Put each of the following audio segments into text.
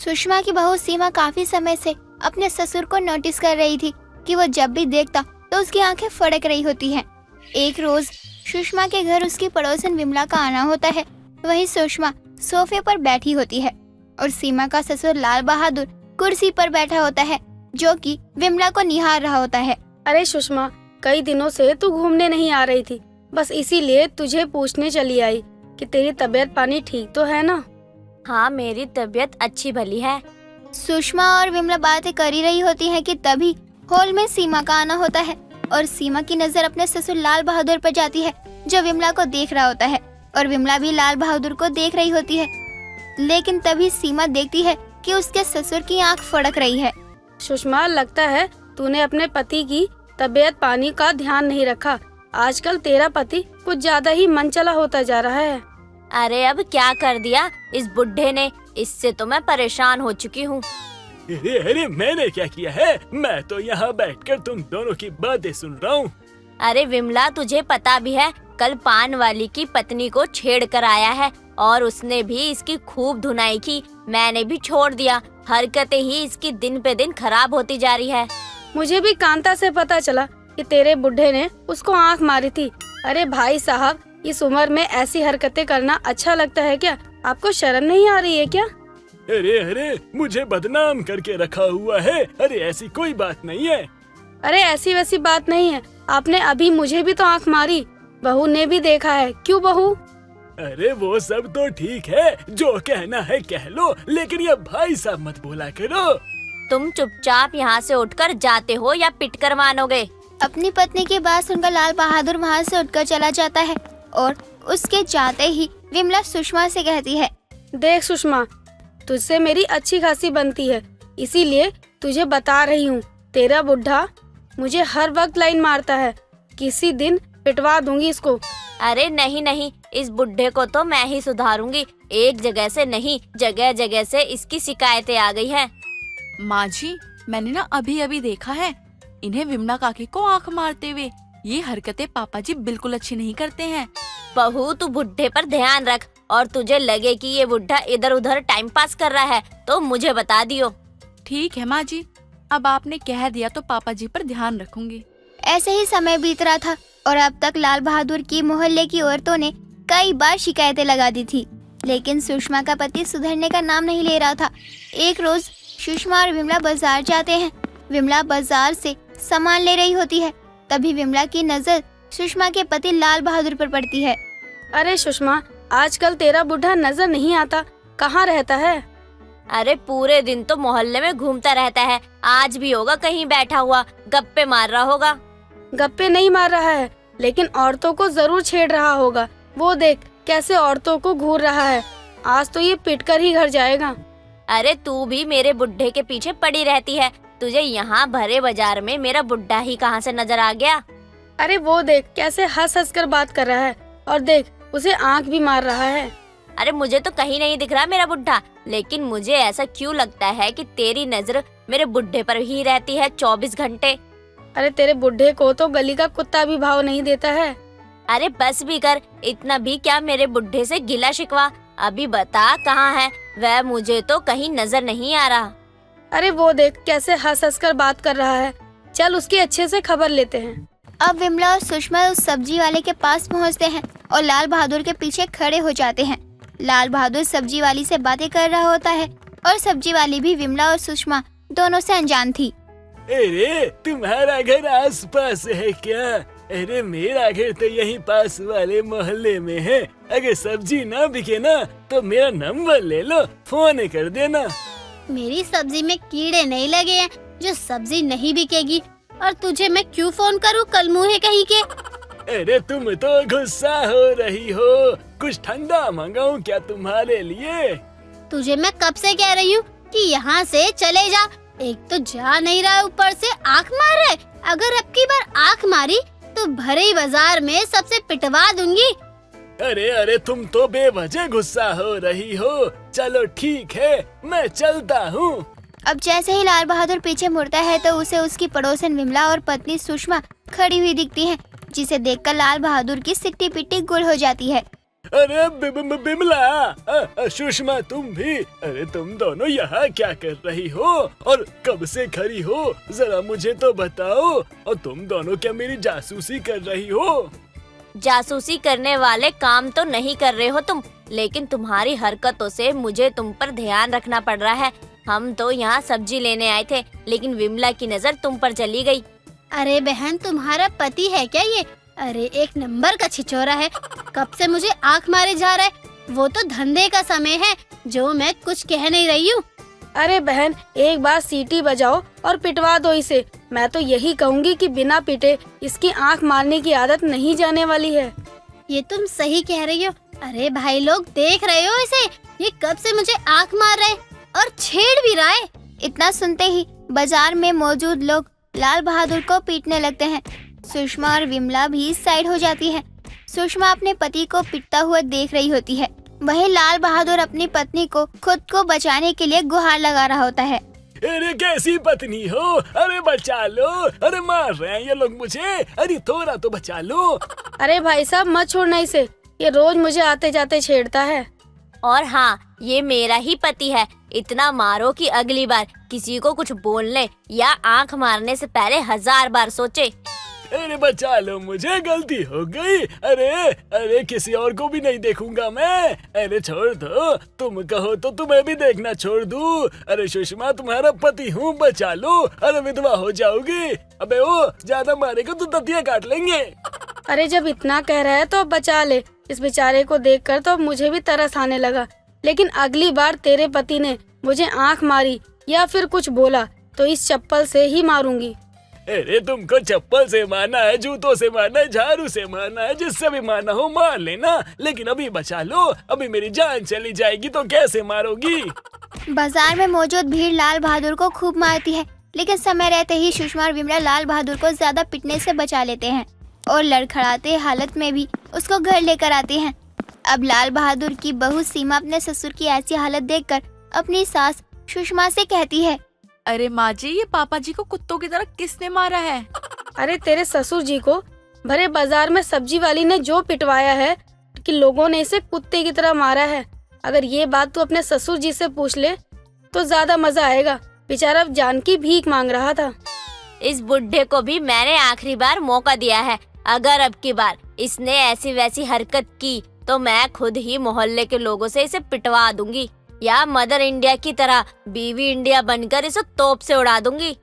सुषमा की बहू सीमा काफी समय से अपने ससुर को नोटिस कर रही थी कि वो जब भी देखता तो उसकी आंखें फड़क रही होती हैं। एक रोज सुषमा के घर उसकी पड़ोसन विमला का आना होता है। वहीं सुषमा सोफे पर बैठी होती है और सीमा का ससुर लाल बहादुर कुर्सी पर बैठा होता है, जो कि विमला को निहार रहा होता है। अरे सुषमा, कई दिनों से तू घूमने नहीं आ रही थी, बस इसीलिए तुझे पूछने चली आई कि तेरी तबीयत पानी ठीक तो है ना? हाँ, मेरी तबीयत अच्छी भली है। सुषमा और विमला बातें कर ही रही होती है कि तभी हॉल में सीमा का आना होता है और सीमा की नजर अपने ससुर लाल बहादुर पर जाती है, जो विमला को देख रहा होता है और विमला भी लाल बहादुर को देख रही होती है। लेकिन तभी सीमा देखती है कि उसके ससुर की आंख फड़क रही है। सुषमा, लगता है तूने अपने पति की तबीयत पानी का ध्यान नहीं रखा। आजकल तेरा पति कुछ ज्यादा ही मनचला होता जा रहा है। अरे अब क्या कर दिया इस बुढ़े ने, इससे तो मैं परेशान हो चुकी हूँ। अरे मैंने क्या किया है? मैं तो यहाँ बैठकर तुम दोनों की बातें सुन रहा हूँ। अरे विमला, तुझे पता भी है कल पान वाली की पत्नी को छेड़ कर आया है और उसने भी इसकी खूब धुनाई की। मैंने भी छोड़ दिया, हरकतें ही इसकी दिन पे दिन खराब होती जा रही है। मुझे भी कांता से पता चला कि तेरे बुढ़े ने उसको आंख मारी थी। अरे भाई साहब, इस उम्र में ऐसी हरकतें करना अच्छा लगता है क्या? आपको शर्म नहीं आ रही है क्या? अरे मुझे बदनाम करके रखा हुआ है। अरे ऐसी कोई बात नहीं है। अरे ऐसी वैसी बात नहीं है, आपने अभी मुझे भी तो आंख मारी, बहू ने भी देखा है। क्यों बहू? अरे वो सब तो ठीक है, जो कहना है कह लो, लेकिन ये भाई साहब मत बोला करो। तुम चुपचाप यहाँ से उठकर जाते हो या पिट कर मानोगे? अपनी पत्नी की बात सुनकर लाल बहादुर वहाँ से उठकर चला जाता है और उसके जाते ही विमला सुषमा से कहती है, देख सुषमा, तुझसे मेरी अच्छी खासी बनती है, इसीलिए तुझे बता रही हूँ। तेरा बुढ़ा मुझे हर वक्त लाइन मारता है, किसी दिन पिटवा दूंगी इसको। अरे नहीं, इस बुढ़े को तो मैं ही सुधारूंगी। एक जगह से नहीं, जगह जगह से इसकी शिकायतें आ गई हैं। माँ जी, मैंने ना अभी अभी देखा है इन्हें विमला काकी को आंख मारते हुए। ये हरकतें पापा जी बिल्कुल अच्छी नहीं करते हैं। बहू, तू बुढ़े पर ध्यान रख और तुझे लगे कि ये बुढ़ा इधर उधर टाइम पास कर रहा है तो मुझे बता दियो। ठीक है माँ जी, अब आपने कह दिया तो पापा जी पर ध्यान रखूंगी। ऐसे ही समय बीत रहा था और अब तक लाल बहादुर की मोहल्ले की औरतों ने कई बार शिकायतें लगा दी थी, लेकिन सुषमा का पति सुधरने का नाम नहीं ले रहा था। एक रोज सुषमा और विमला बाजार जाते हैं। विमला बाजार से सामान ले रही होती है, तभी विमला की नजर सुषमा के पति लाल बहादुर पर पड़ती है। अरे सुषमा, आजकल तेरा बुढ़ा नजर नहीं आता, कहाँ रहता है? अरे पूरे दिन तो मोहल्ले में घूमता रहता है, आज भी होगा कहीं बैठा हुआ, गप्पे मार रहा होगा। गप्पे नहीं मार रहा है, लेकिन औरतों को जरूर छेड़ रहा होगा। वो देख कैसे औरतों को घूर रहा है, आज तो ये पिटकर ही घर जाएगा। अरे तू भी मेरे बुढ़े के पीछे पड़ी रहती है, तुझे यहाँ भरे बाजार में मेरा बुढ़ा ही कहाँ से नजर आ गया? अरे वो देख कैसे हंस हंस कर बात कर रहा है, और देख उसे आंख भी मार रहा है। अरे मुझे तो कहीं नहीं दिख रहा मेरा बुढ़ा, लेकिन मुझे ऐसा क्यों लगता है कि तेरी नजर मेरे बुढ़े पर ही रहती है 24 घंटे। अरे तेरे बुढ़े को तो गली का कुत्ता भी भाव नहीं देता है। अरे बस भी कर, इतना भी क्या मेरे बुढ़े से गिला शिकवा? अभी बता कहाँ है वह, मुझे तो कहीं नजर नहीं आ रहा। अरे वो देख कैसे हंस हंस कर बात कर रहा है, चल उसकी अच्छे से खबर लेते हैं। अब विमला और सुषमा उस सब्जी वाले के पास पहुंचते हैं और लाल बहादुर के पीछे खड़े हो जाते हैं। लाल बहादुर सब्जी वाली से बातें कर रहा होता है और सब्जी वाली भी विमला और सुषमा दोनों से अनजान थी। अरे तुम्हारा घर आस पास है क्या? अरे मेरा घर तो यहीं पास वाले मोहल्ले में है। अगर सब्जी ना बिके ना तो मेरा नंबर ले लो, फोन कर देना। मेरी सब्जी में कीड़े नहीं लगे हैं जो सब्जी नहीं बिकेगी, और तुझे मैं क्यों फोन करूं कल मुँहे कहीं के? अरे तुम तो गुस्सा हो रही हो, कुछ ठंडा मंगाऊं क्या तुम्हारे लिए? तुझे मैं कब से कह रही हूँ कि यहाँ से चले जा, एक तो जा नहीं रहा, ऊपर से आंख मार रहा है। अगर अब की बार आंख मारी तो भरे बाजार में सबसे पिटवा दूंगी। अरे तुम तो बेवजह गुस्सा हो रही हो। चलो ठीक है, मैं चलता हूँ। अब जैसे ही लाल बहादुर पीछे मुड़ता है तो उसे उसकी पड़ोसन विमला और पत्नी सुषमा खड़ी हुई दिखती हैं, जिसे देखकर लाल बहादुर की सिट्टी पिट्टी गुल हो जाती है। अरे बिमला, सुषमा तुम भी, अरे तुम दोनों यहाँ क्या कर रही हो और कब से खड़ी हो, जरा मुझे तो बताओ। और तुम दोनों क्या मेरी जासूसी कर रही हो? जासूसी करने वाले काम तो नहीं कर रहे हो तुम, लेकिन तुम्हारी हरकतों से मुझे तुम पर ध्यान रखना पड़ रहा है। हम तो यहाँ सब्जी लेने आए थे, लेकिन विमला की नजर तुम पर चली गई। अरे बहन, तुम्हारा पति है क्या ये? अरे एक नंबर का छिछोरा है, कब से मुझे आंख मारे जा रहा है। वो तो धंधे का समय है, जो मैं कुछ कह नहीं रही हूँ। अरे बहन, एक बार सीटी बजाओ और पिटवा दो इसे। मैं तो यही कहूँगी कि बिना पिटे इसकी आंख मारने की आदत नहीं जाने वाली है। ये तुम सही कह रही हो। अरे भाई लोग, देख रहे हो इसे? ये कब से मुझे आंख मार रहा है और छेड़ भी रहा है। इतना सुनते ही बाजार में मौजूद लोग लाल बहादुर को पीटने लगते हैं। सुषमा और विमला भी इस साइड हो जाती है। सुषमा अपने पति को पिटता हुआ देख रही होती है। वहीं लाल बहादुर अपनी पत्नी को खुद को बचाने के लिए गुहार लगा रहा होता है। अरे कैसी पत्नी हो, अरे बचा लो, अरे मार रहे हैं ये लोग मुझे, अरे थोड़ा तो बचा लो। अरे भाई साहब, मत छोड़ना इसे, ये रोज मुझे आते जाते छेड़ता है। और हाँ, ये मेरा ही पति है। इतना मारो कि अगली बार किसी को कुछ बोलने या आंख मारने से पहले 1000 बार सोचे। अरे बचा लो मुझे, गलती हो गई। अरे किसी और को भी नहीं देखूंगा मैं। अरे छोड़ दो, तुम कहो तो तुम्हें भी देखना छोड़ दूं। अरे सुषमा, तुम्हारा पति हूँ, बचा लो। अरे विधवा हो जाओगी। अबे ओ, ज्यादा मारेगा तो दतिया काट लेंगे। अरे जब इतना कह रहा है तो अब बचा ले। इस बेचारे को देखकर तो मुझे भी तरस आने लगा। लेकिन अगली बार तेरे पति ने मुझे आंख मारी या फिर कुछ बोला तो इस चप्पल से ही मारूंगी। अरे तुमको चप्पल से मारना है, जूतों से मारना है, झाड़ू से मारना है, जिससे भी मारना हो मार लेना, लेकिन अभी बचा लो। अभी मेरी जान चली जाएगी तो कैसे मारोगी? बाजार में मौजूद भीड़ लाल बहादुर को खूब मारती है, लेकिन समय रहते ही सुषमा और विमला लाल बहादुर को ज्यादा पिटने से बचा लेते हैं और लड़खड़ाते हालत में भी उसको घर लेकर आते हैं। अब लाल बहादुर की बहू सीमा अपने ससुर की ऐसी हालत देखकर अपनी सास सुषमा से कहती है, अरे माँ जी, ये पापा जी को कुत्तों की तरह किसने मारा है? अरे तेरे ससुर जी को भरे बाजार में सब्जी वाली ने जो पिटवाया है कि लोगों ने इसे कुत्ते की तरह मारा है। अगर ये बात तू अपने ससुर जी से पूछ ले तो ज्यादा मजा आएगा। बेचारा जान की भीख मांग रहा था। इस बुढ़े को भी मैंने आखिरी बार मौका दिया है। अगर अब की बार इसने ऐसी वैसी हरकत की तो मैं खुद ही मोहल्ले के लोगों से इसे पिटवा दूंगी, या मदर इंडिया की तरह बीवी इंडिया बनकर इसे तोप से उड़ा दूंगी।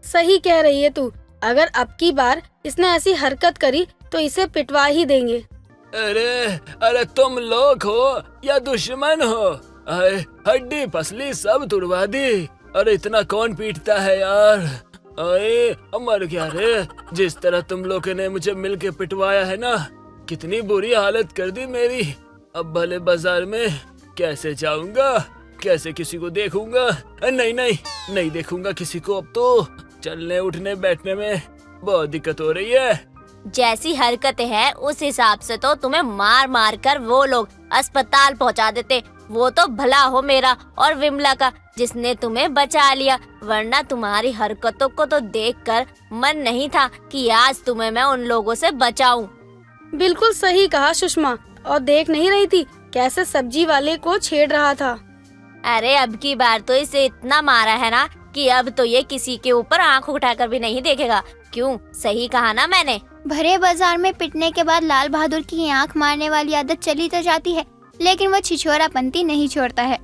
सही कह रही है तू। अगर अब की बार इसने ऐसी हरकत करी तो इसे पिटवा ही देंगे। अरे तुम लोग हो या दुश्मन हो? अरे हड्डी पसली सब तुड़वा दी। अरे इतना कौन पीटता है यार? अरे मर गया रे। जिस तरह तुम लोगों ने मुझे मिलके पिटवाया है ना, कितनी बुरी हालत कर दी मेरी। अब भले बाजार में कैसे जाऊंगा, कैसे किसी को देखूंगा? नहीं देखूंगा किसी को। अब तो चलने उठने बैठने में बहुत दिक्कत हो रही है। जैसी हरकतें हैं उस हिसाब से तो तुम्हें मार मार कर वो लोग अस्पताल पहुंचा देते। वो तो भला हो मेरा और विमला का, जिसने तुम्हें बचा लिया, वरना तुम्हारी हरकतों को तो देखकर मन नहीं था कि आज तुम्हें मैं उन लोगों से बचाऊं। बिल्कुल सही कहा सुषमा। और देख नहीं रही थी कैसे सब्जी वाले को छेड़ रहा था। अरे अब की बार तो इसे इतना मारा है ना कि अब तो ये किसी के ऊपर आंख उठाकर भी नहीं देखेगा। क्यों, सही कहा ना मैंने? भरे बाजार में पिटने के बाद लाल बहादुर की आंख मारने वाली आदत चली तो जाती है, लेकिन वो छिछोरापंती नहीं छोड़ता है।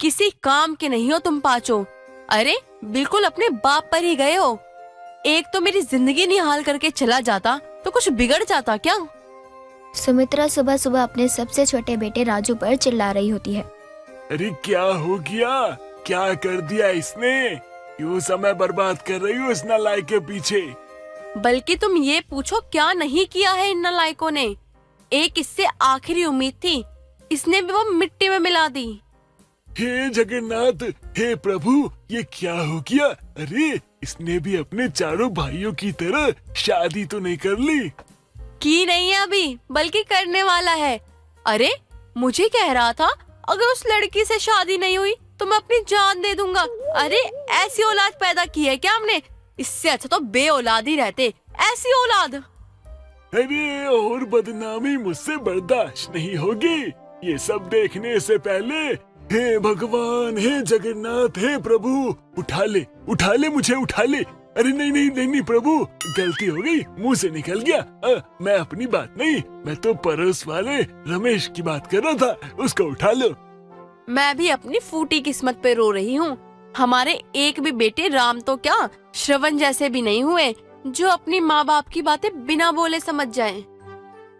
किसी काम के नहीं हो तुम पांचों। अरे बिल्कुल अपने बाप पर ही गए हो। एक तो मेरी जिंदगी निहाल करके चला जाता तो कुछ बिगड़ जाता क्या? सुमित्रा सुबह सुबह अपने सबसे छोटे बेटे राजू पर चिल्ला रही होती है। अरे क्या हो गया? क्या कर दिया इसने? क्यों समय बर्बाद कर रही हो इस नालायक के पीछे? बल्कि तुम ये पूछो क्या नहीं किया है इन नालायकों ने। एक इससे आखिरी उम्मीद थी, इसने भी वो मिट्टी में मिला दी। हे जगन्नाथ, हे प्रभु, ये क्या हो गया? अरे इसने भी अपने चारों भाइयों की तरह शादी तो नहीं कर ली? की नहीं है अभी, बल्कि करने वाला है। अरे मुझे कह रहा था अगर उस लड़की से शादी नहीं हुई तो मैं अपनी जान दे दूंगा। अरे ऐसी औलाद पैदा की है क्या हमने? इससे अच्छा तो बे औलाद ही रहते। ऐसी औलाद। अरे और बदनामी मुझसे बर्दाश्त नहीं होगी। ये सब देखने से पहले हे भगवान, हे जगन्नाथ, हे प्रभु, उठा ले मुझे, उठा ले। अरे नहीं नहीं नहीं नहीं प्रभु, गलती हो गई, मुंह से निकल गया। मैं अपनी बात नहीं, मैं तो पड़ोस वाले रमेश की बात कर रहा था, उसको उठा लो। मैं भी अपनी फूटी किस्मत पे रो रही हूँ। हमारे एक भी बेटे राम तो क्या, श्रवण जैसे भी नहीं हुए जो अपनी माँ बाप की बातें बिना बोले समझ जाएं।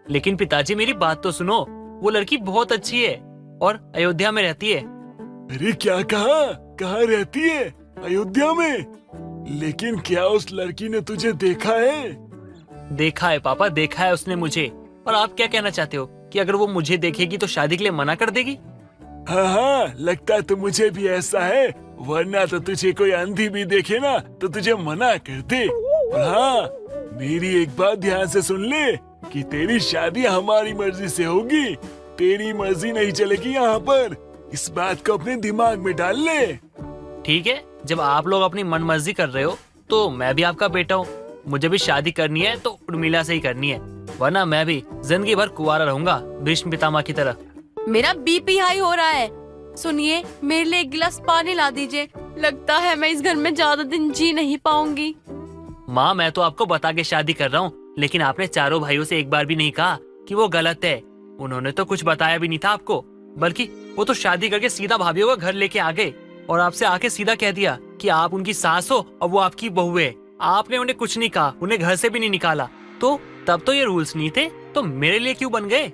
लेकिन पिताजी मेरी बात तो सुनो, वो लड़की बहुत अच्छी है और अयोध्या में रहती है। अरे क्या कहा, कहाँ रहती है? अयोध्या में? लेकिन क्या उस लड़की ने तुझे देखा है? देखा है पापा, देखा है उसने मुझे। और आप क्या कहना चाहते हो कि अगर वो मुझे देखेगी तो शादी के लिए मना कर देगी? हाँ, लगता तो मुझे भी ऐसा है, वरना तो तुझे कोई अंधी भी देखे ना तो तुझे मना कर दे। और हाँ, मेरी एक बात ध्यान से सुन ले कि तेरी शादी हमारी मर्जी से होगी, तेरी मर्जी नहीं चलेगी यहाँ पर। इस बात को अपने दिमाग में डाल ले। ठीक है, जब आप लोग अपनी मन मर्जी कर रहे हो तो मैं भी आपका बेटा हूँ। मुझे भी शादी करनी है तो उर्मिला से ही करनी है, वरना मैं भी जिंदगी भर कुंवारा रहूंगा, भीष्म पितामह की तरह। मेरा बीपी हाई हो रहा है। सुनिए, मेरे लिए एक गिलास पानी ला दीजिए। लगता है मैं इस घर में ज्यादा दिन जी नहीं पाऊंगी। माँ, मैं तो आपको बता के शादी कर रहा हूँ, लेकिन आपने चारों भाइयों से एक बार भी नहीं कहा कि वो गलत है। उन्होंने तो कुछ बताया भी नहीं था आपको, बल्कि वो तो शादी करके सीधा भाभीयों का घर लेके आ गए और आपसे आके सीधा कह दिया कि आप उनकी सास हो और वो आपकी बहू है। आपने उन्हें कुछ नहीं कहा, उन्हें घर से भी नहीं निकाला। तो तब तो ये रूल्स नहीं थे, तो मेरे लिए क्यों बन गए?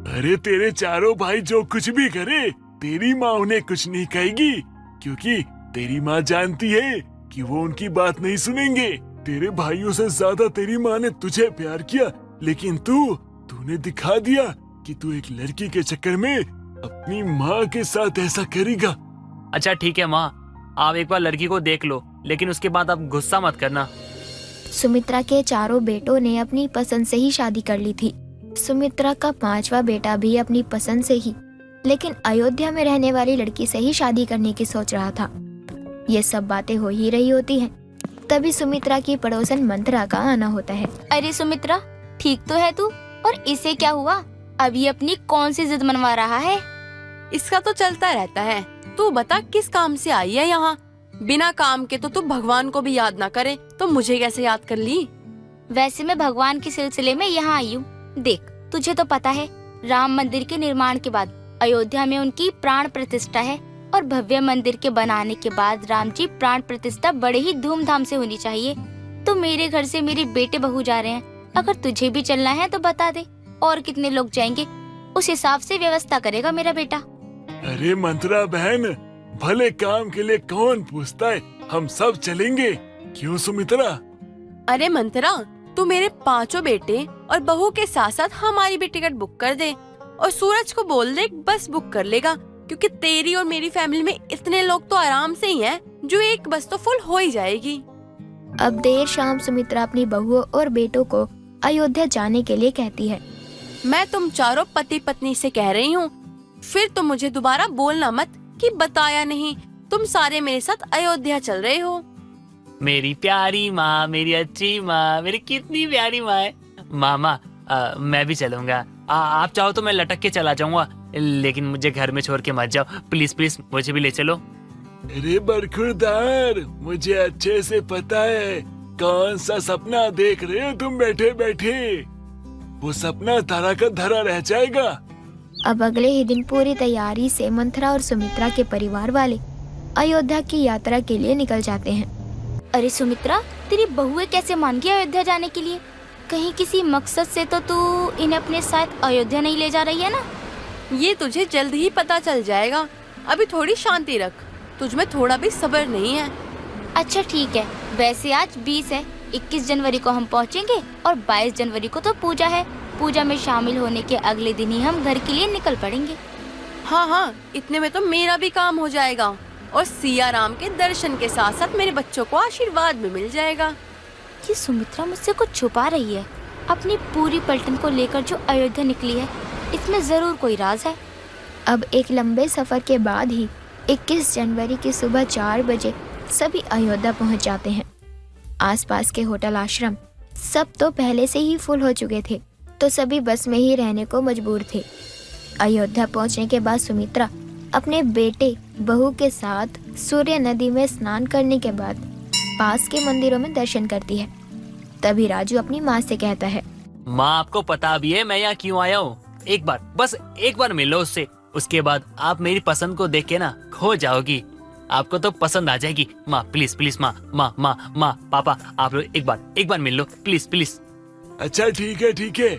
अरे तेरे चारों भाई जो कुछ भी करे, तेरी माँ उन्हें कुछ नहीं कहेगी, क्योंकि तेरी माँ जानती है कि वो उनकी बात नहीं सुनेंगे। तेरे भाइयों से ज्यादा तेरी माँ ने तुझे प्यार किया, लेकिन तूने दिखा दिया कि तू एक लड़की के चक्कर में अपनी माँ के साथ ऐसा करेगा। अच्छा ठीक है माँ, आप एक बार लड़की को देख लो, लेकिन उसके बाद आप गुस्सा मत करना। सुमित्रा के चारों बेटों ने अपनी पसंद से ही शादी कर ली थी। सुमित्रा का 5वां बेटा भी अपनी पसंद से ही, लेकिन अयोध्या में रहने वाली लड़की से ही शादी करने की सोच रहा था। ये सब बातें हो ही रही होती हैं, तभी सुमित्रा की पड़ोसन मंत्रा का आना होता है। अरे सुमित्रा, ठीक तो है तू? और इसे क्या हुआ? अभी अपनी कौन सी जिद मनवा रहा है? इसका तो चलता रहता है। तू बता, किस काम से आई है यहाँ? बिना काम के तो तू भगवान को भी याद ना करे, तो मुझे कैसे याद कर ली? वैसे मैं भगवान के सिलसिले में यहाँ आई हूँ। देख, तुझे तो पता है, राम मंदिर के निर्माण के बाद अयोध्या में उनकी प्राण प्रतिष्ठा है, और भव्य मंदिर के बनाने के बाद राम जी प्राण प्रतिष्ठा बड़े ही धूमधाम से होनी चाहिए। तो मेरे घर से मेरे बेटे बहू जा रहे हैं, अगर तुझे भी चलना है तो बता दे, और कितने लोग जाएंगे उस हिसाब से व्यवस्था करेगा मेरा बेटा। अरे मंत्रा बहन, भले काम के लिए कौन पूछता है, हम सब चलेंगे। क्यों सुमित्रा? अरे मंत्रा, तू मेरे 5 बेटे और बहू के साथ साथ हमारी भी टिकट बुक कर दे, और सूरज को बोल दे बस बुक कर लेगा, क्योंकि तेरी और मेरी फैमिली में इतने लोग तो आराम से ही हैं, जो एक बस तो फुल हो ही जाएगी। अब देर शाम सुमित्रा अपनी बहुओं और बेटों को अयोध्या जाने के लिए कहती है। मैं तुम चारों पति पत्नी से कह रही हूँ, फिर तुम मुझे दोबारा बोलना मत कि बताया नहीं। तुम सारे मेरे साथ अयोध्या चल रहे हो। मेरी प्यारी माँ, मेरी अच्छी माँ, मेरी कितनी प्यारी माँ है। मामा, मैं भी चलूंगा। आप चाहो तो मैं लटक के चला जाऊंगा, लेकिन मुझे घर में छोड़ के मत जाओ, प्लीज प्लीज, मुझे भी ले चलो। अरे बरखुरदार, मुझे अच्छे से पता है कौन सा सपना देख रहे हो तुम बैठे बैठे। वो सपना धरा का धरा रह जाएगा। अब अगले ही दिन पूरी तैयारी से मंथरा और सुमित्रा के परिवार वाले अयोध्या की यात्रा के लिए निकल जाते हैं। अरे सुमित्रा, तेरी बहुएं कैसे मान गई अयोध्या जाने के लिए? कहीं किसी मकसद से तो तू इन्हें अपने साथ अयोध्या नहीं ले जा रही है ना? ये तुझे जल्द ही पता चल जाएगा। अभी थोड़ी शांति रख, तुझमें थोड़ा भी सब्र नहीं है। अच्छा ठीक है, वैसे आज 20 है, 21 जनवरी को हम पहुँचेंगे और 22 जनवरी को तो पूजा है। पूजा में शामिल होने के अगले दिन ही हम घर के लिए निकल पड़ेंगे। हाँ हाँ, इतने में तो मेरा भी काम हो जाएगा, और सिया राम के दर्शन के साथ साथ मेरे बच्चों को आशीर्वाद भी मिल जाएगा। ये सुमित्रा मुझसे कुछ छुपा रही है। अपनी पूरी पलटन को लेकर जो अयोध्या निकली है, इसमें जरूर कोई राज है। अब एक लंबे सफर के बाद ही 21 जनवरी की सुबह 4 बजे सभी अयोध्या पहुंच जाते हैं। आसपास के होटल आश्रम सब तो पहले से ही फुल हो चुके थे, तो सभी बस में ही रहने को मजबूर थे। अयोध्या पहुंचने के बाद सुमित्रा अपने बेटे बहू के साथ सूर्य नदी में स्नान करने के बाद पास के मंदिरों में दर्शन करती है। तभी राजू अपनी माँ से कहता है, माँ आपको पता भी है मैं यहाँ क्यों आया हूँ? एक बार, बस एक बार मिलो उससे, उसके बाद आप मेरी पसंद को देख के ना खो जाओगी। आपको तो पसंद आ जाएगी। माँ प्लीज प्लीज, माँ माँ माँ माँ पापा, आप लोग एक बार मिल लो प्लीज प्लीज। अच्छा ठीक है,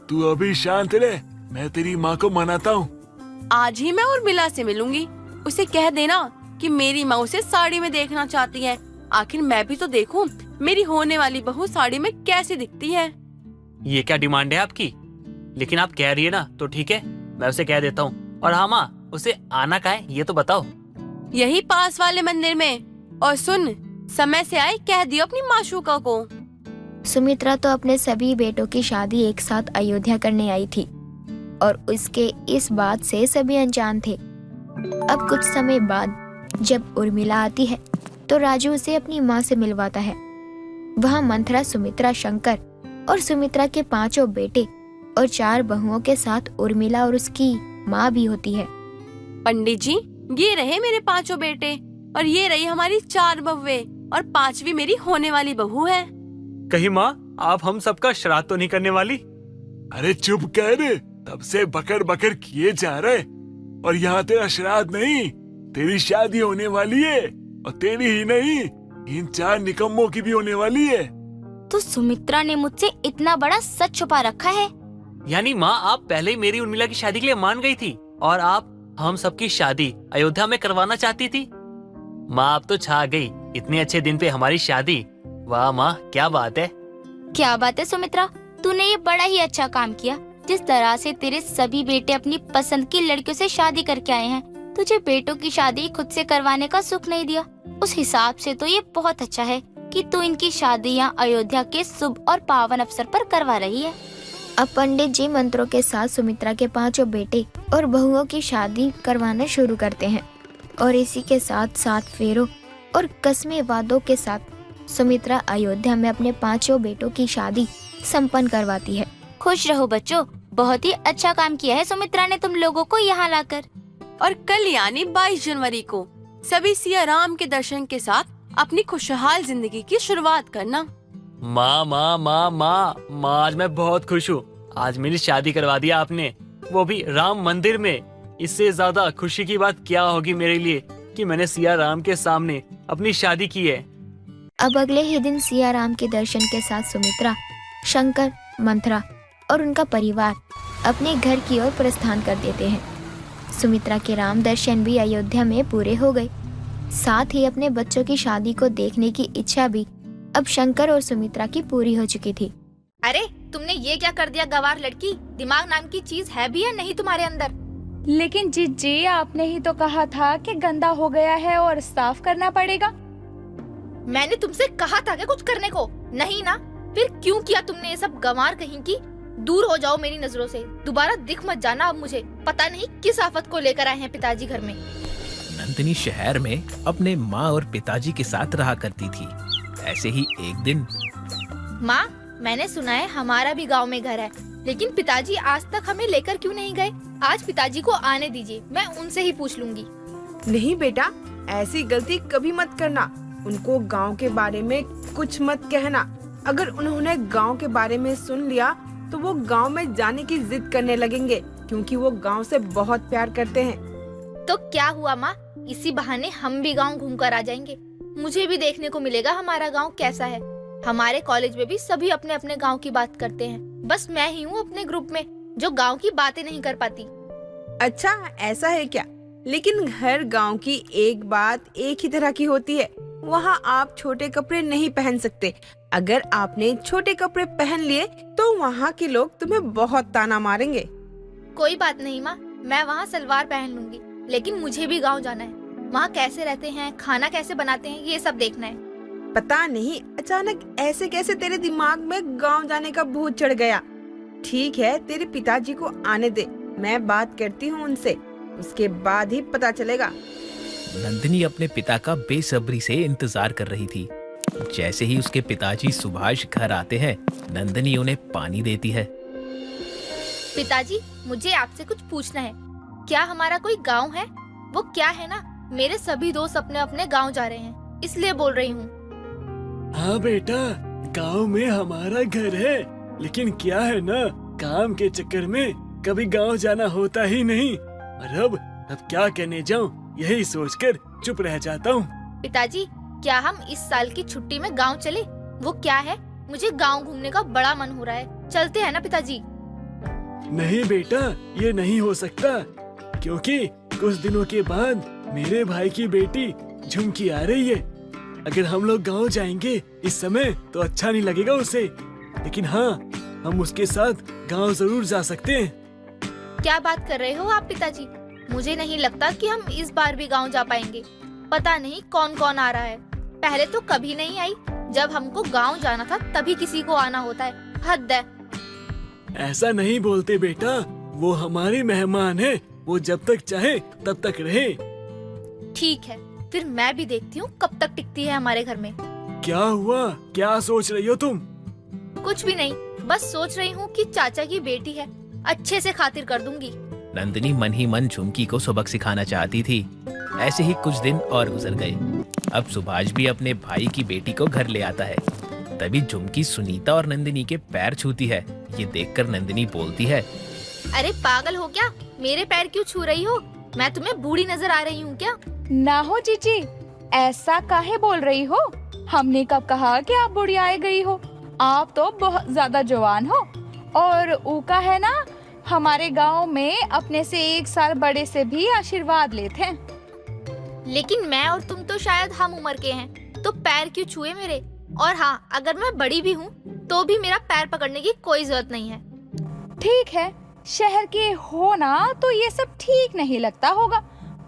तू अभी शांत रह, मैं तेरी माँ को मनाता हूँ। आज ही मैं उर्मिला से मिलूंगी। उसे कह देना कि मेरी माँ उसे साड़ी में देखना चाहती है। आखिर मैं भी तो देखूं मेरी होने वाली बहू साड़ी में कैसी दिखती है। ये क्या डिमांड है आपकी? लेकिन आप कह रही है ना तो ठीक है, मैं उसे कह देता हूँ। और हाँ माँ, उसे आना कहाँ है ये तो बताओ। यही पास वाले मंदिर में। और सुन, समय से आए कह दियो अपनी माशूका को। सुमित्रा तो अपने सभी बेटों की शादी एक साथ अयोध्या करने आई थी और उसके इस बात से सभी अनजान थे। अब कुछ समय बाद जब उर्मिला आती है तो राजू उसे अपनी माँ से मिलवाता है। वहाँ मंथरा, सुमित्रा, शंकर और सुमित्रा के 5 बेटे और 4 बहुओं के साथ उर्मिला और उसकी माँ भी होती है। पंडित जी, ये रहे मेरे 5 बेटे और ये रही हमारी 4 बहुएं और 5वीं मेरी होने वाली बहू है। कहीं माँ आप हम सबका श्राद्ध तो नहीं करने वाली? अरे चुप कर, तब से बकर बकर किए जा रहे, और यहाँ तेरा श्राद्ध नहीं, तेरी शादी होने वाली है। और तेरी ही नहीं, इन 4 निकम्मों की भी होने वाली है। तो सुमित्रा ने मुझसे इतना बड़ा सच छुपा रखा है। यानी माँ आप पहले ही मेरी उर्मिला की शादी के लिए मान गई थी और आप हम सबकी शादी अयोध्या में करवाना चाहती थी। माँ आप तो छा गई, इतने अच्छे दिन पे हमारी शादी। वाह माँ, क्या बात है। क्या बात है सुमित्रा, तूने ये बड़ा ही अच्छा काम किया। जिस तरह से तेरे सभी बेटे अपनी पसंद की लड़कियों से शादी करके आए हैं, तुझे बेटों की शादी खुद से करवाने का सुख नहीं दिया। उस हिसाब से तो ये बहुत अच्छा है कि तू इनकी शादी यहाँ अयोध्या के शुभ और पावन अवसर पर करवा रही है। अब पंडित जी मंत्रों के साथ सुमित्रा के 5 बेटे और बहुओं की शादी करवाना शुरू करते हैं और इसी के साथ 7 फेरों और कस्मे वादों के साथ सुमित्रा अयोध्या में अपने 5 बेटों की शादी संपन्न करवाती है। खुश रहो बच्चों, बहुत ही अच्छा काम किया है सुमित्रा ने तुम लोगों को यहाँ लाकर। और कल यानी 22 जनवरी को सभी सिया राम के दर्शन के साथ अपनी खुशहाल जिंदगी की शुरुआत करना। माँ माँ माँ माँ माँ, आज मैं बहुत खुश हूँ। आज मेरी शादी करवा दिया आपने, वो भी राम मंदिर में। इससे ज्यादा खुशी की बात क्या होगी मेरे लिए कि मैंने सिया राम के सामने अपनी शादी की है। अब अगले ही दिन सिया राम के दर्शन के साथ सुमित्रा, शंकर, मंथरा और उनका परिवार अपने घर की ओर प्रस्थान कर देते हैं। सुमित्रा के राम दर्शन भी अयोध्या में पूरे हो गए। साथ ही अपने बच्चों की शादी को देखने की इच्छा भी अब शंकर और सुमित्रा की पूरी हो चुकी थी। अरे तुमने ये क्या कर दिया गवार लड़की, दिमाग नाम की चीज है भी या नहीं तुम्हारे अंदर? लेकिन जीजी, आपने ही तो कहा था कि गंदा हो गया है और साफ करना पड़ेगा। मैंने तुमसे कहा था कि कुछ करने को नहीं ना, फिर क्यों किया तुमने ये सब? गंवार कहीं की, दूर हो जाओ मेरी नजरों से, दोबारा दिख मत जाना। अब मुझे पता नहीं किस आफत को लेकर आए हैं पिताजी घर में। नंदिनी शहर में अपने माँ और पिताजी के साथ रहा करती थी। ऐसे ही एक दिन, माँ मैंने सुना है हमारा भी गांव में घर है, लेकिन पिताजी आज तक हमें लेकर क्यों नहीं गए? आज पिताजी को आने दीजिए, मैं उनसे ही पूछ लूंगी। नहीं बेटा, ऐसी गलती कभी मत करना। उनको गांव के बारे में कुछ मत कहना। अगर उन्होंने गांव के बारे में सुन लिया तो वो गांव में जाने की जिद करने लगेंगे, क्योंकि वो गांव से बहुत प्यार करते हैं। तो क्या हुआ माँ, इसी बहाने हम भी गांव घूमकर आ जाएंगे। मुझे भी देखने को मिलेगा हमारा गांव कैसा है। हमारे कॉलेज में भी सभी अपने अपने गांव की बात करते हैं, बस मैं ही हूँ अपने ग्रुप में जो गांव की बातें नहीं कर पाती। अच्छा ऐसा है क्या? लेकिन हर गांव की एक बात एक ही तरह की होती है। वहाँ आप छोटे कपड़े नहीं पहन सकते। अगर आपने छोटे कपड़े पहन लिए तो वहाँ के लोग तुम्हें बहुत ताना मारेंगे। कोई बात नहीं माँ, मैं वहाँ सलवार पहन लूंगी, लेकिन मुझे भी गांव जाना है। वहाँ कैसे रहते हैं, खाना कैसे बनाते हैं, ये सब देखना है। पता नहीं अचानक ऐसे कैसे तेरे दिमाग में गांव जाने का भूत चढ़ गया। ठीक है, तेरे पिताजी को आने दे, मैं बात करती हूँ उनसे, उसके बाद ही पता चलेगा। नंदिनी अपने पिता का बेसब्री से इंतजार कर रही थी। जैसे ही उसके पिताजी सुभाष घर आते हैं, नंदिनी उन्हें पानी देती है। पिताजी, मुझे आपसे कुछ पूछना है। क्या हमारा कोई गांव है? वो क्या है ना, मेरे सभी दोस्त अपने अपने गांव जा रहे हैं, इसलिए बोल रही हूँ। हाँ बेटा, गांव में हमारा घर है, लेकिन क्या है ना, काम के चक्कर में कभी गांव जाना होता ही नहीं। और अब क्या करने जाऊँ, यही सोचकर चुप रह जाता हूँ। पिताजी, क्या हम इस साल की छुट्टी में गांव चले? वो क्या है, मुझे गांव घूमने का बड़ा मन हो रहा है। चलते हैं ना पिताजी? नहीं बेटा, ये नहीं हो सकता, क्योंकि कुछ दिनों के बाद मेरे भाई की बेटी झुमकी आ रही है। अगर हम लोग गांव जाएंगे इस समय तो अच्छा नहीं लगेगा उसे, लेकिन हाँ, हम उसके साथ गांव जरूर जा सकते हैं। क्या बात कर रहे हो आप पिताजी? मुझे नहीं लगता कि हम इस बार भी गांव जा पाएंगे। पता नहीं कौन कौन आ रहा है। पहले तो कभी नहीं आई, जब हमको गांव जाना था तभी किसी को आना होता है। हद है। ऐसा नहीं बोलते बेटा, वो हमारे मेहमान है, वो जब तक चाहे तब तक रहे। ठीक है, फिर मैं भी देखती हूँ कब तक टिकती है हमारे घर में। क्या हुआ, क्या सोच रही हो तुम? कुछ भी नहीं, बस सोच रही हूँ कि चाचा की बेटी है, अच्छे से खातिर कर दूंगी। नंदिनी मन ही मन झुमकी को सबक सिखाना चाहती थी। ऐसे ही कुछ दिन और गुजर गए। अब सुभाष भी अपने भाई की बेटी को घर ले आता है। तभी झुमकी सुनीता और नंदिनी के पैर छूती है। ये देखकर नंदिनी बोलती है, अरे पागल हो क्या, मेरे पैर क्यों छू रही हो? मैं तुम्हें बूढ़ी नजर आ रही हूँ क्या? ना हो जीजी, ऐसा काहे बोल रही हो? हमने कब कहा कि आप बुढ़ियाए गई हो? आप तो बहुत ज्यादा जवान हो। और ऊका है ना, हमारे गांव में अपने से 1 साल बड़े से भी आशीर्वाद लेते हैं। लेकिन मैं और तुम तो शायद हम उम्र के हैं, तो पैर क्यों छुए मेरे? और हाँ, अगर मैं बड़ी भी हूँ तो भी मेरा पैर पकड़ने की कोई जरूरत नहीं है। ठीक है, शहर के हो ना तो ये सब ठीक नहीं लगता होगा।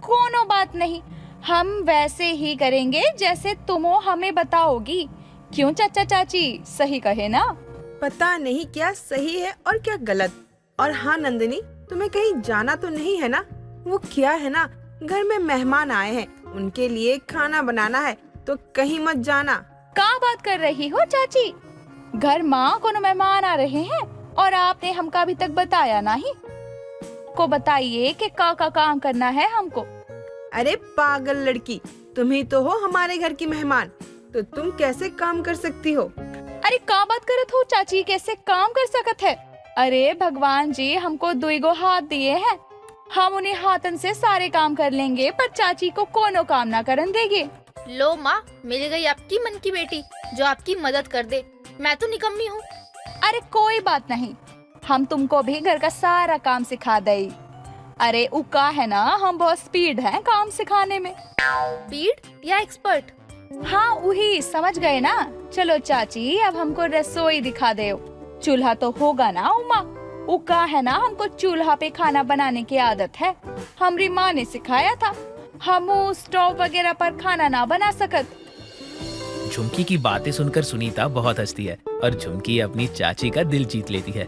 कोनो बात नहीं, हम वैसे ही करेंगे जैसे तुम हमें बताओगी। क्यों चाचा चाची, सही कहे ना? पता नहीं क्या सही है और क्या गलत। और हाँ नंदिनी, तुम्हें कहीं जाना तो नहीं है ना? वो क्या है ना, घर में मेहमान आए हैं, उनके लिए खाना बनाना है, तो कहीं मत जाना। क्या बात कर रही हो चाची? घर माँ को मेहमान आ रहे हैं और आपने हमका अभी तक बताया नहीं। को बताइए कि का काम करना है हमको। अरे पागल लड़की, तुम ही तो हो हमारे घर की मेहमान, तो तुम कैसे काम कर सकती हो? अरे का बात करत हो चाची, कैसे काम कर सकत है? अरे भगवान जी हमको 2 हाथ दिए हैं, हम उन्हें हाथन से सारे काम कर लेंगे, पर चाची को कोनो काम ना करन देंगे। लो माँ, मिल गई आपकी मन की बेटी जो आपकी मदद कर दे। मैं तो निकम्मी हूँ। अरे कोई बात नहीं, हम तुमको भी घर का सारा काम सिखा दें। अरे उका है ना, हम बहुत स्पीड हैं काम सिखाने में। स्पीड या एक्सपर्ट? हाँ वही, समझ गए ना। चलो चाची, अब हमको रसोई दिखा दे। चूल्हा तो होगा ना उमा? उका है ना, हमको चूल्हा पे खाना बनाने की आदत है, हमारी माँ ने सिखाया था। हम स्टोव वगैरह पर खाना ना बना सकत। झुमकी की बातें सुनकर सुनीता बहुत हंसती है और झुमकी अपनी चाची का दिल जीत लेती है।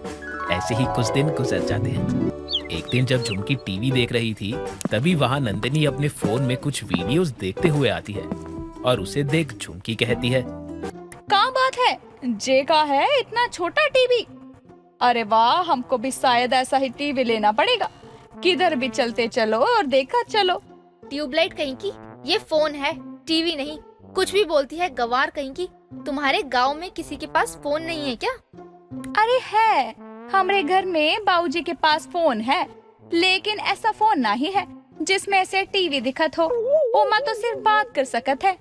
ऐसे ही कुछ दिन गुजर जाते हैं। एक दिन जब झुमकी टीवी देख रही थी, तभी वहाँ नंदिनी अपने फोन में कुछ वीडियोस देखते हुए आती है और उसे देख झुमकी कहती है, क्या बात है, जे का है इतना छोटा टीवी? अरे वाह, हमको भी शायद ऐसा ही टीवी लेना पड़ेगा। किधर भी चलते चलो और देखा चलो। ट्यूबलाइट कहीं की, ये फोन है, टीवी नहीं। कुछ भी बोलती है गवार कहीं की। तुम्हारे गांव में किसी के पास फोन नहीं है क्या? अरे है, हमारे घर में बाबूजी के पास फोन है, लेकिन ऐसा फोन नहीं है जिसमें से टीवी दिखत हो। उमा तो सिर्फ बात कर सकत है।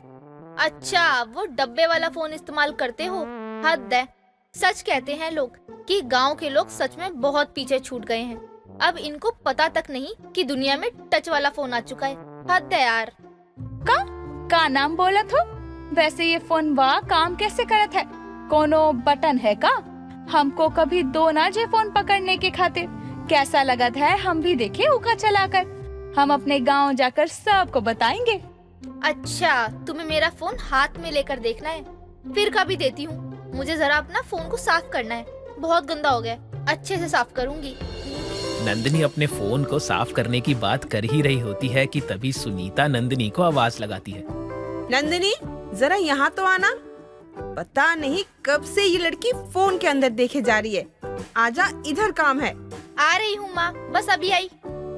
अच्छा, वो डब्बे वाला फोन इस्तेमाल करते हो? हद है। सच कहते हैं लोग कि गांव के लोग सच में बहुत पीछे छूट गए हैं। अब इनको पता तक नहीं कि दुनिया में टच वाला फोन आ चुका है। हद है यार। का नाम बोलत हो? वैसे ये फोन वाह काम कैसे करत है? कोनो बटन है का? हमको कभी दो ना जे फोन पकड़ने के खातिर। कैसा लगत है हम भी देखे उका चलाकर। हम अपने गांव जाकर सबको बताएंगे। अच्छा, तुम्हें मेरा फोन हाथ में लेकर देखना है? फिर कभी देती हूँ। मुझे जरा अपना फोन को साफ करना है, बहुत गंदा हो गया, अच्छे से साफ करूंगी। नंदिनी अपने फोन को साफ करने की बात कर ही रही होती है कि तभी सुनीता नंदिनी को आवाज लगाती है। नंदिनी, जरा यहाँ तो आना। पता नहीं कब से ये लड़की फोन के अंदर देखे जा रही है। आजा, इधर काम है। आ रही हूँ माँ, बस अभी आई।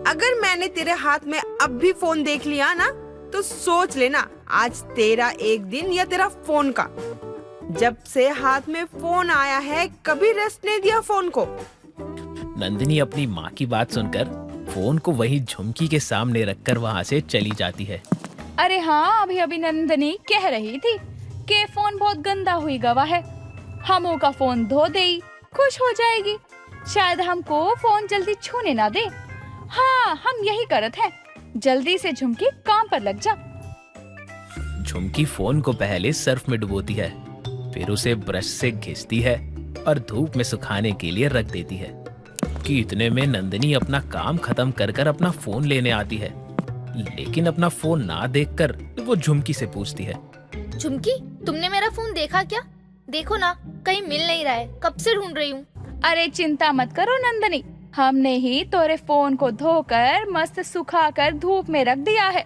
अगर मैंने तेरे हाथ में अब भी फोन देख लिया ना, तो सोच लेना आज तेरा एक दिन या तेरा फोन का। जब से हाथ में फोन आया है कभी रेस्ट नहीं दिया फोन को। नंदिनी अपनी माँ की बात सुनकर फोन को वहीं झुमकी के सामने रखकर वहाँ से चली जाती है। अरे हाँ, अभी अभी नंदनी कह रही थी कि फोन बहुत गंदा हुई गवा है, हमों का फोन धो दे, खुश हो जाएगी। शायद हमको फोन जल्दी छूने ना दे। हाँ, हम यही करत हैं। जल्दी से झुमकी काम पर लग जा। झुमकी फोन को पहले सर्फ में डुबोती है, फिर उसे ब्रश से घिसती है और धूप में सुखाने के लिए रख देती है कि इतने में नंदिनी अपना काम खत्म कर कर अपना फोन लेने आती है। लेकिन अपना फोन ना देखकर वो झुमकी से पूछती है, झुमकी, तुमने मेरा फोन देखा क्या? देखो ना, कहीं मिल नहीं रहा है, कब से ढूंढ रही हूँ। अरे चिंता मत करो नंदनी, हमने ही तोरे फोन को धोकर मस्त सुखाकर धूप में रख दिया है।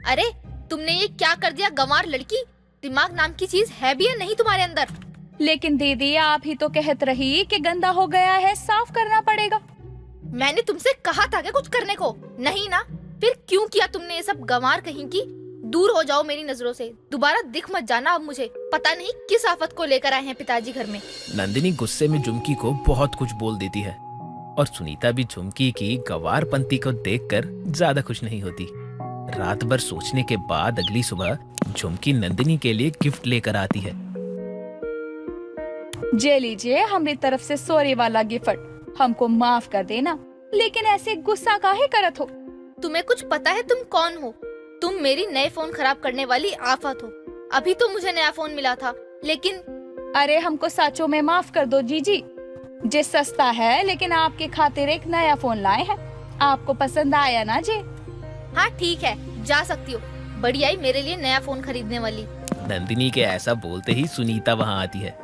अरे तुमने ये क्या कर दिया गंवार लड़की? दिमाग नाम की चीज है भी या नहीं तुम्हारे अंदर? लेकिन दीदी, आप ही तो कहत रही कि गंदा हो गया है, साफ करना पड़ेगा। मैंने तुमसे कहा था क्या कुछ करने को? नहीं ना, फिर क्यों किया तुमने ये सब? गंवार कहीं की, दूर हो जाओ मेरी नजरों से, दोबारा दिख मत जाना। अब मुझे पता नहीं किस आफत को लेकर आए हैं पिताजी घर में। नंदिनी गुस्से में झुमकी को बहुत कुछ बोल देती है और सुनीता भी झुमकी की गंवारपंती को देखकर ज्यादा खुश नहीं होती। रात भर सोचने के बाद अगली सुबह झुमकी नंदिनी के लिए गिफ्ट लेकर आती है। जे लीजिए हमारी तरफ से सॉरी वाला गिफ्ट, हमको माफ कर देना। लेकिन ऐसे गुस्सा काहे करत हो? तुम्हें कुछ पता है तुम कौन हो? तुम मेरी नए फोन खराब करने वाली आफत हो। अभी तो मुझे नया फोन मिला था, लेकिन अरे हमको साचो में माफ कर दो जीजी। जे सस्ता है, लेकिन आपके खातिर एक नया फोन लाए हैं। आपको पसंद आया ना जे? हाँ ठीक है, जा सकती हो। बड़ी आई मेरे लिए नया फोन खरीदने वाली। नंदिनी के ऐसा बोलते ही सुनीता वहाँ आती है।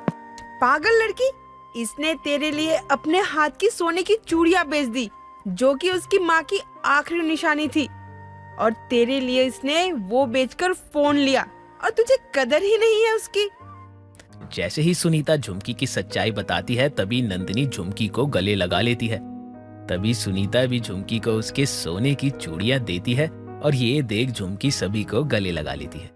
पागल लड़की, इसने तेरे लिए अपने हाथ की सोने की चूड़ियां बेच दी, जो कि उसकी माँ की आखिरी निशानी थी, और तेरे लिए इसने वो बेचकर फोन लिया, और तुझे कदर ही नहीं है उसकी। जैसे ही सुनीता झुमकी की सच्चाई बताती है, तभी नंदिनी झुमकी को गले लगा लेती है। तभी सुनीता भी झुमकी को उसके सोने की चूड़ियां देती है और ये देख झुमकी सभी को गले लगा लेती है।